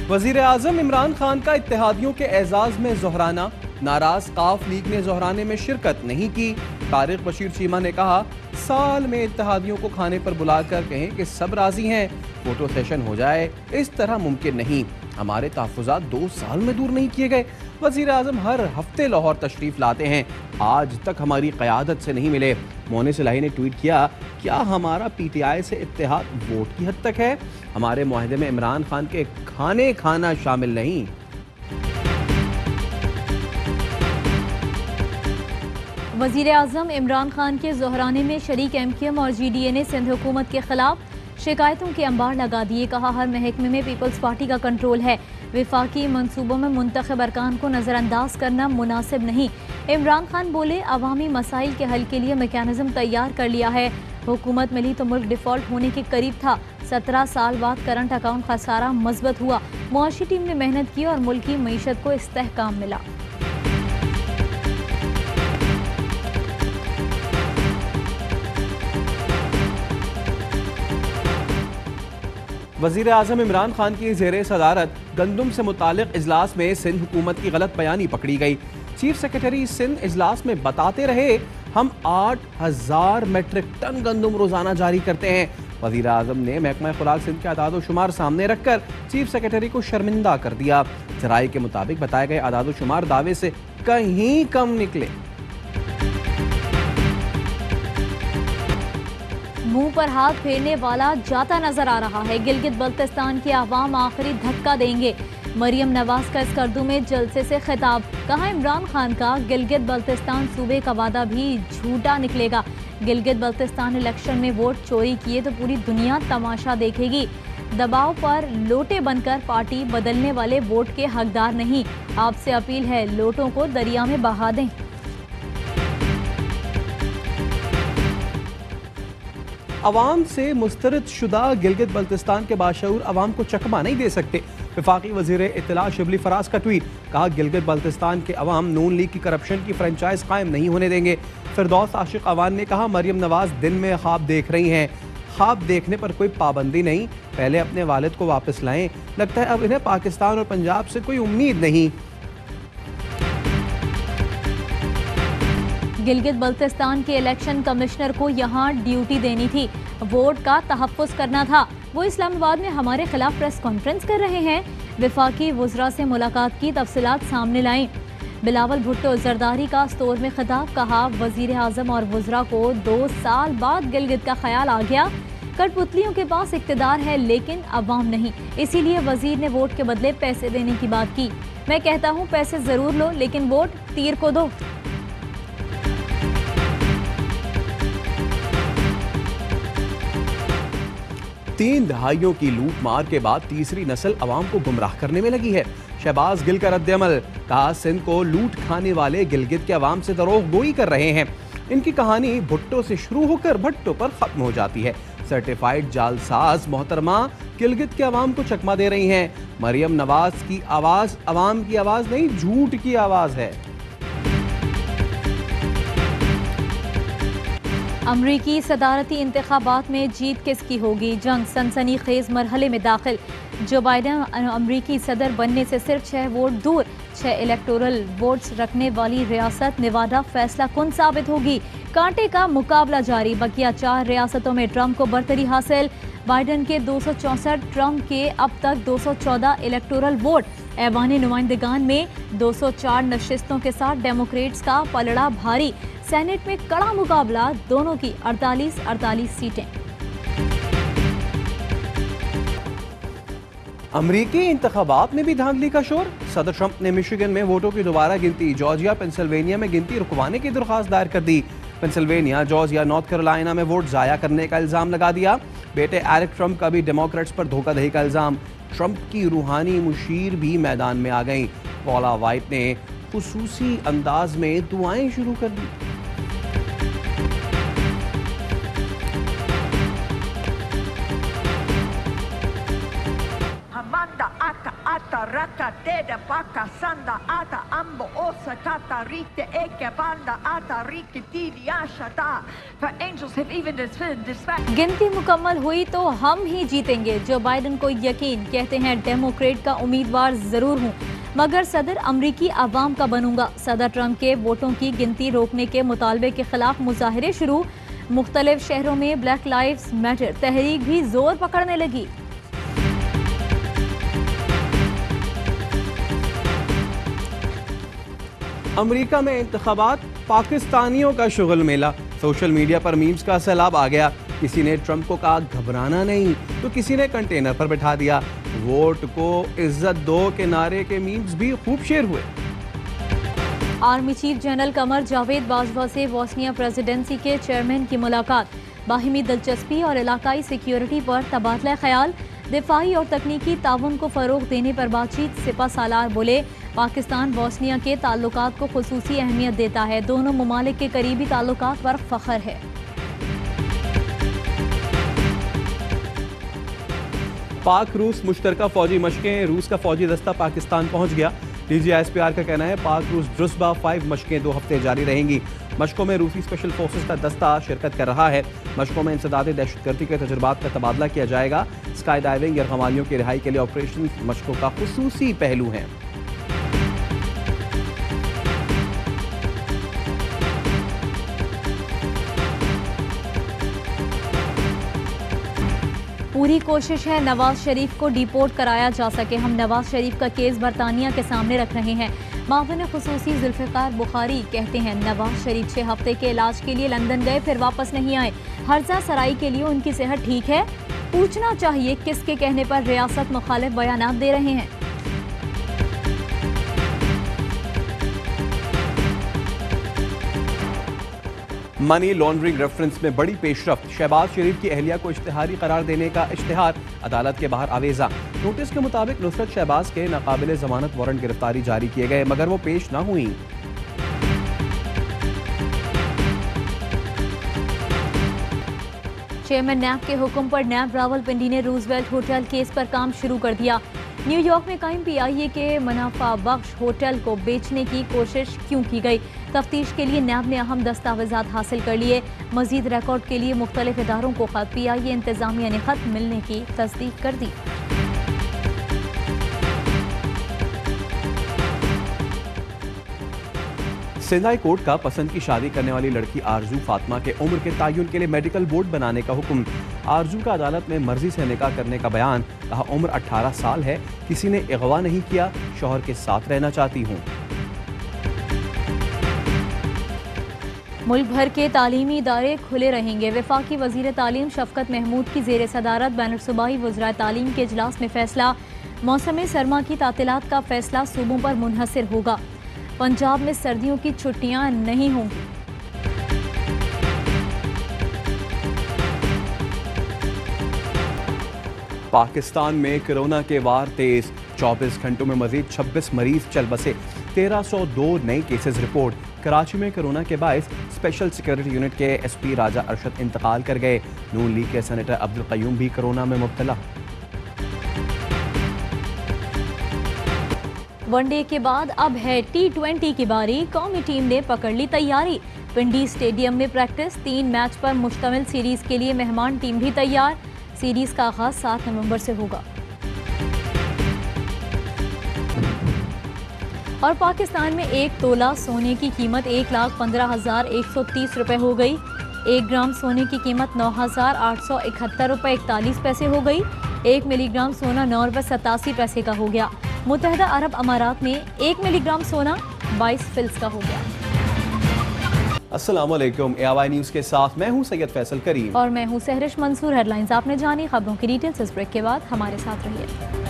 वजीर आजम इमरान खान का इत्तेहादियों के एजाज में जोहराना, नाराज काफ लीग ने जोहराने में शिरकत नहीं की। तारिक बशीर चीमा ने कहा, साल में इत्तेहादियों को खाने पर बुलाकर कहें कि सब राजी हैं, फोटो सेशन हो जाए, इस तरह मुमकिन नहीं। हमारे तहफ़्फ़ुज़ात 2 साल में दूर नहीं किए गए। वज़ीर आज़म हर हफ्ते लाहौर तशरीफ़ लाते हैं, आज तक हमारी क़यादत से नहीं मिले। मोनिस इलाही ने ट्वीट किया, क्या हमारा PTI से इत्तेहाद वोट की हद तक है? हमारे मुआहदे में इमरान खान के खाने खाना शामिल नहीं। वज़ीर आज़म इमरान खान के जोहराने में शरीक MQM और GDA ने सिंध हुकूमत के खिलाफ शिकायतों के अंबार लगा दिए। कहा, हर महकमे में पीपल्स पार्टी का कंट्रोल है, विफाकी मंसूबों में मुंतखब अरकान को नज़रअंदाज करना मुनासिब नहीं। इमरान खान बोले, अवामी मसाइल के हल के लिए मैकेनिज्म तैयार कर लिया है। हुकूमत मिली तो मुल्क डिफॉल्ट होने के करीब था। 17 साल बाद करंट अकाउंट खसारा मजबूत हुआ। मुआशी टीम ने मेहनत की और मुल्क की मईशत को इस्तेहकाम मिला। वज़ीर आज़म इमरान खान की ज़ेरे सदारत गंदम से मुतालिक इजलास में सिंध हुकूमत की गलत बयानी पकड़ी गई। चीफ सेक्रेटरी सिंध इजलास में बताते रहे, हम 8000 मेट्रिक टन गंदम रोजाना जारी करते हैं। वज़ीर आज़म ने महकमा खुराक सिंध के आदाद शुमार सामने रखकर चीफ सेक्रेटरी को शर्मिंदा कर दिया। जराये के मुताबिक बताए गए आदाद शुमार दावे से कहीं कम निकले। मुंह पर हाथ फेरने वाला जाता नजर आ रहा है। गिलगित बल्तिस्तान के अवाम आखिरी धक्का देंगे। मरियम नवाज का स्कर्दू में जलसे से खिताब। कहा, इमरान खान का गिलगित बल्तिस्तान सूबे का वादा भी झूठा निकलेगा। गिलगित बल्तिस्तान इलेक्शन में वोट चोरी किए तो पूरी दुनिया तमाशा देखेगी। दबाव पर लोटे बनकर पार्टी बदलने वाले वोट के हकदार नहीं। आपसे अपील है, लोटों को दरिया में बहा दें। अवाम से मुस्तरद शुदा गिलगित बल्तिस्तान के बाशऊर अवाम को चकमा नहीं दे सकते। वफाकी वज़ीर इत्तला शिबली फराज का ट्वीट। कहा, गिलगित बल्तिस्तान के अवाम नून लीग की करप्शन की फ्रेंचाइज कायम नहीं होने देंगे। फिरदौस आशिक अवान ने कहा, मरियम नवाज दिन में ख्वाब देख रही हैं, ख्वाब देखने पर कोई पाबंदी नहीं, पहले अपने वालिद को वापस लाएं। लगता है अब इन्हें पाकिस्तान और पंजाब से कोई उम्मीद नहीं। गिलगित बल्तिस्तान के इलेक्शन कमिश्नर को यहाँ ड्यूटी देनी थी, वोट का तहफ़्फ़ुज़ करना था। वो इस्लामाबाद में हमारे खिलाफ प्रेस कॉन्फ्रेंस कर रहे हैं। विफाकी वज़रा से मुलाकात की तफसीलात सामने लाएं। बिलावल भुट्टो जरदारी का स्टोर में खिताब। कहा, वज़ीर आज़म और वज़रा को 2 साल बाद गिलगित का ख्याल आ गया। कठपुतलियों के पास इक़्तिदार है लेकिन अवाम नहीं, इसीलिए वज़ीर ने वोट के बदले पैसे देने की बात की। मैं कहता हूँ, पैसे ज़रूर लो लेकिन वोट तीर को दो। 3 दहाइयों की लूट मार के बाद तीसरी नस्ल अवाम को गुमराह करने में लगी है। शहबाज गिल का रद्द-ए-अमल। कहा, सिंध को लूट खाने वाले गिलगित के अवाम से दरोग गोई कर रहे हैं। इनकी कहानी भुट्टो से शुरू होकर भट्टो पर खत्म हो जाती है। सर्टिफाइड जालसाज मोहतरमा गिलगित के अवाम को चकमा दे रही हैं। मरियम नवाज की आवाज अवाम की आवाज नहीं, झूठ की आवाज है। अमरीकी सदारती इंतखाबात में जीत किसकी होगी? जंग सनसनीखेज मरहले में दाखिल। जो बाइडन अमरीकी सदर बनने से सिर्फ 6 वोट दूर। 6 इलेक्टोरल वोट्स रखने वाली रियासत नेवाडा फैसला कुन साबित होगी। कांटे का मुकाबला जारी। बकिया 4 रियासतों में ट्रंप को बरतरी हासिल। बाइडन के 264, ट्रंप के अब तक 214 इलेक्टोरल वोट। ऐवान नुमाइंदगान में 204 नशिस्तों के साथ डेमोक्रेट्स का पलड़ा भारी। सेनेट में कड़ा मुकाबला, दोनों की 48-48 सीटें। अमरीकी इंतखाबात में भी धांधली का शोर। सदर ट्रंप ने मिशिगन में वोटों की दोबारा गिनती, जॉर्जिया पेंसिल्वेनिया में गिनती रुकवाने की दरख्वास्त दायर कर दी। पेंसिल्वेनिया, जॉर्जिया, नॉर्थ कैरोलिना में वोट जाया करने का इल्जाम लगा दिया। बेटे एरिक ट्रंप का भी डेमोक्रेट्स पर धोखाधड़ी का इल्जाम। ट्रंप की रूहानी मुशीर भी मैदान में आ गई। पॉला वाइट ने खुसूसी अंदाज में दुआएं शुरू कर दी। raka teda baka sanda ata ambo osa kata rikte eke banda ata rikte tili ashata. For angels have even dispatched. गिनती मुकम्मल हुई तो हम ही जीतेंगे, जो बाइडन को यकीन। कहते हैं डेमोक्रेट का उम्मीदवार जरूर हूँ, मगर सदर अमरीकी अवाम का बनूंगा। सदर ट्रंप के वोटों की गिनती रोकने के मुतालबे के खिलाफ मुजाहिरे शुरू। मुख्तलिफ शहरों में ब्लैक लाइव्स मैटर तहरीक भी जोर पकड़ने लगी। अमेरिका में इंतखाबात, पाकिस्तानियों का शुगल मेला। सोशल मीडिया पर मीम्स का सैलाब आ गया। किसी ने ट्रंप को कहा घबराना नहीं, तो किसी ने कंटेनर पर बैठा दिया। वोट को इज्जत दो के नारे के मीम्स भी खूब शेयर हुए। Army chief general Qamar Javed Bajwa से बोस्निया प्रेसिडेंसी के चेयरमैन की मुलाकात। बाहिमी दिलचस्पी और इलाकाई सिक्योरिटी पर तबादला ख्याल। दिफाई और तकनीकी ताउन को फरोग देने पर बातचीत। सिपा सालार बोले पाकिस्तान बोस्निया के ताल्लुकात को खुसूसी अहमियत देता है। दोनों ममालिक के करीबी ताल्लुकात पर फख्र है। पाक रूस मुश्तरका फौजी मशकें। रूस का फौजी दस्ता पाकिस्तान पहुंच गया। DGISPR का कहना है पाक रूस ड्रुसबा 5 मशकें 2 हफ्ते जारी रहेंगी। मशकों में रूसी स्पेशल फोर्सेस का दस्ता शिरकत कर रहा है। मशकों में इंसदाद दहशतगर्दी के तजुर्बात का तबादला किया जाएगा। स्काई डाइविंग यरगमालियों की रिहाई के लिए ऑपरेशन मशकों का खुसूसी पहलू है। पूरी कोशिश है नवाज शरीफ को डिपोर्ट कराया जा सके। हम नवाज शरीफ का केस बरतानिया के सामने रख रहे हैं। माविन खुसूसी जुल्फ़िकार बुखारी कहते हैं नवाज शरीफ 6 हफ्ते के इलाज के लिए लंदन गए, फिर वापस नहीं आए। हर्जा सराई के लिए उनकी सेहत ठीक है। पूछना चाहिए किसके कहने पर रियासत मुखालिफ बयानात दे रहे हैं। मनी लॉन्ड्रिंग रेफरेंस में बड़ी पेशरफ्त। शहबाज शरीफ की अहलिया को इश्तिहारी करार देने का इश्तिहार अदालत के बाहर आवेजा। नोटिस के मुताबिक नुसरत शहबाज के नाकाबिले जमानत वारंट गिरफ्तारी जारी किए गए, मगर वो पेश न हुई। चेयरमैन नैब के हुक्म पर नैब रावलपिंडी ने रूजवेल्ट होटल केस पर काम शुरू कर दिया। न्यूयॉर्क में कायम PIA के मुनाफा बख्श होटल को बेचने की कोशिश क्यों की गई? तफ्तीश के लिए नैब ने अहम दस्तावेजात हासिल कर लिए। मजीद रिकॉर्ड के लिए मुख्तलिफ इदारों को खत। PIA इंतजामिया ने खत मिलने की तस्दीक कर दी। सिंध हाई कोर्ट का पसंद की शादी करने वाली लड़की आरजू फातिमा के उम्र के तयन के लिए मेडिकल बोर्ड बनाने का हुक्म। आरजू का अदालत में मर्जी से निकाह करने का बयान। कहा उम्र 18 साल है, किसी ने अगवा नहीं किया, शौहर के साथ रहना चाहती हूँ। मुल्क भर के तालीमी इदारे खुले रहेंगे। वफाकी वजीर तालीम शफकत महमूद की जेर सदारत बैनुल सूबाई वज़राए तालीम के इजलास में फैसला। मौसम सरमा की तातीलात का फैसला सूबों पर मुनहसर होगा। पंजाब में सर्दियों की छुट्टियां नहीं होंगी। पाकिस्तान में कोरोना के वार तेज। 24 घंटों में मजीद 26 मरीज चल बसे। 1302 नए केसेस रिपोर्ट। कराची में कोरोना के बायस स्पेशल सिक्योरिटी यूनिट के SP राजा अरशद इंतकाल कर गए। नून लीग के सेनेटर अब्दुल कयूम भी कोरोना में मुब्तला। वनडे के बाद अब है T20 की बारी। कौमी टीम ने पकड़ ली तैयारी। पिंडी स्टेडियम में प्रैक्टिस। 3 मैच पर मुश्तमिल सीरीज के लिए मेहमान टीम भी तैयार। सीरीज का आगाज 7 नवंबर से होगा। और पाकिस्तान में 1 तोला सोने की कीमत 1,15,130 रुपए हो गई। 1 ग्राम सोने की कीमत 9,871 रुपए 41 पैसे हो गई। 1 मिलीग्राम सोना 9 रुपए 87 पैसे का हो गया। मुत्तहदा अरब अमारात में 1 मिलीग्राम सोना 22 फिल्स का हो गया। अस्सलाम वालेकुम। AIY न्यूज़ के साथ मैं हूं सैयद फैसल करीम और मैं हूं सहरिश मंसूर। हेडलाइंस आपने जानी, खबरों की डिटेल्स इस ब्रेक के बाद हमारे साथ रहिए।